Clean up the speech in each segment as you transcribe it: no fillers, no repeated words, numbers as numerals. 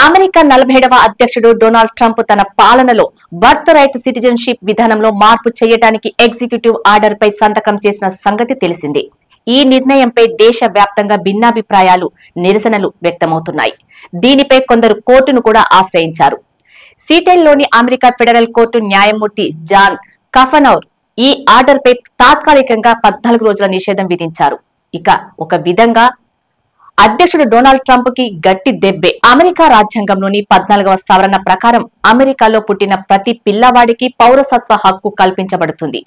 America 47వ అధ్యక్షుడు Donald Trump తన పాలనలో బర్త్ రైట్ సిటిజన్షిప్ విధానంలో మార్పు చేయడానికి ఎగ్జిక్యూటివ్ ఆర్డర్ పై సంతకం చేసిన సంగతి తెలిసిందే. ఈ నిర్ణయంపై దేశవ్యాప్తంగా భిన్నాభిప్రాయాలు, నిరసనలు వ్యక్తమవుతున్నాయి. దీనిపై కొందరు కోర్టును కూడా ఆశ్రయించారు. సీటెల్లోని అమెరికా ఫెడరల్ కోర్టు న్యాయమూర్తి జాన్ కఫనౌర్ ఈ ఆర్డర్ పై తాత్కాలికంగా 14 రోజుల నిషేధం విధించారు. ఇక ఒక విధంగా అధ్యక్షుడు డొనాల్డ్ ట్రంప్ కి గట్టి దెబ్బే. అమెరికా రాజ్యాంగంలోని 14వ సవరణ ప్రకారం అమెరికాలో పుట్టిన ప్రతి పిల్లవాడికి పౌరసత్వ హక్కు కల్పించబడుతుంది.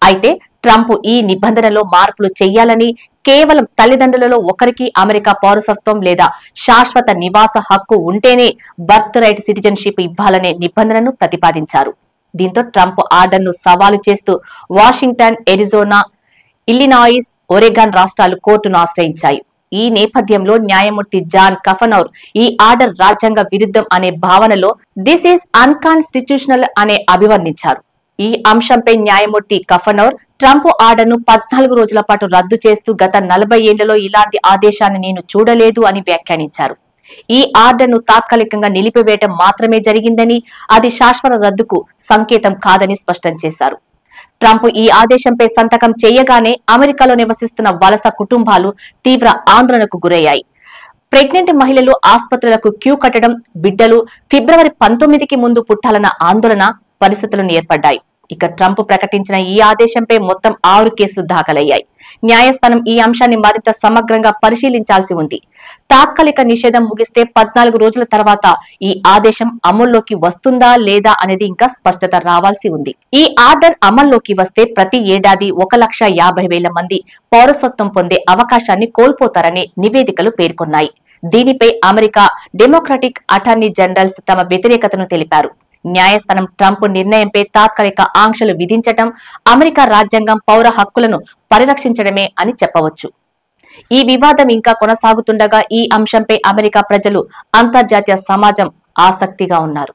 అయితే ట్రంప్ ఈ నిబంధనలో మార్పులు చేయాలని, కేవలం తల్లిదండ్రులలో ఒకరికి అమెరికా పౌరసత్వం లేదా శాశ్వత నివాస హక్కు ఉంటేనే బర్త్ రైట్ సిటిజన్షిప్ ఇవ్వాలనే నిబంధనను ప్రతిపాదించారు. దీంతో ట్రంప్ ఆర్డర్ను సవాలు చేస్తూ వాషింగ్టన్, ఎరిజోనా, ఇల్లినాయిస్, ఒరెగాన్ రాష్ట్రాలు కోర్టును ఆశ్రయించాయి. ఈ నేపథ్యంలో న్యాయమూర్తి జాన్ కఫనౌర్ ఈ ఆర్డర్ రాజ్యాంగ విరుద్ధం అనే భావనలో దిస్ ఈజ్ అన్కాన్స్టిట్యూషనల్ అనే అభివర్ణించారు. ఈ అంశంపై న్యాయమూర్తి కఫనౌర్ ట్రంప్ ఆర్డర్ను 14 రోజుల పాటు రద్దు చేస్తూ గత 40 ఏళ్లలో ఇలాంటి ఆదేశాన్ని నేను చూడలేదు అని వ్యాఖ్యానించారు. ఈ ఆర్డర్ను తాత్కాలికంగా నిలిపివేయటం మాత్రమే జరిగిందని, అది శాశ్వత రద్దుకు సంకేతం కాదని స్పష్టం చేశారు. ట్రంప్ ఈ ఆదేశంపై సంతకం చేయగానే అమెరికాలో నివసిస్తున్న వలస కుటుంబాలు తీవ్ర ఆందోళనకు గురయ్యాయి. ప్రెగ్నెంట్ మహిళలు ఆసుపత్రులకు క్యూ కట్టడం, బిడ్డలు ఫిబ్రవరి 19కి ముందు పుట్టాలన్న ఆందోళన పరిస్థితులు ఏర్పడ్డాయి. ఇక ట్రంప్ ప్రకటించిన ఈ ఆదేశంపై మొత్తం 6 కేసులు దాఖలయ్యాయి. న్యాయస్థానం ఈ అంశాన్ని మరింత సమగ్రంగా పరిశీలించాల్సి ఉంది. తాత్కాలిక నిషేధం ముగిస్తే 14 రోజుల తర్వాత ఈ ఆదేశం అమల్లోకి వస్తుందా లేదా అనేది ఇంకా స్పష్టత రావాల్సి ఉంది. ఈ ఆర్డర్ అమల్లోకి వస్తే ప్రతి ఏడాది 1,50,000 మంది పౌరసత్వం పొందే అవకాశాన్ని కోల్పోతారని నివేదికలు పేర్కొన్నాయి. దీనిపై అమెరికా డెమోక్రటిక్ అటార్నీ జనరల్స్ తమ వ్యతిరేకతను తెలిపారు. న్యాయస్థానం ట్రంప్ నిర్ణయంపై తాత్కాలిక ఆంక్షలు విధించటం అమెరికా రాజ్యాంగం పౌర హక్కులను పరిరక్షించడమే అని చెప్పవచ్చు. ఈ వివాదం ఇంకా కొనసాగుతుండగా ఈ అంశంపై అమెరికా ప్రజలు, అంతర్జాతీయ సమాజం ఆసక్తిగా ఉన్నారు.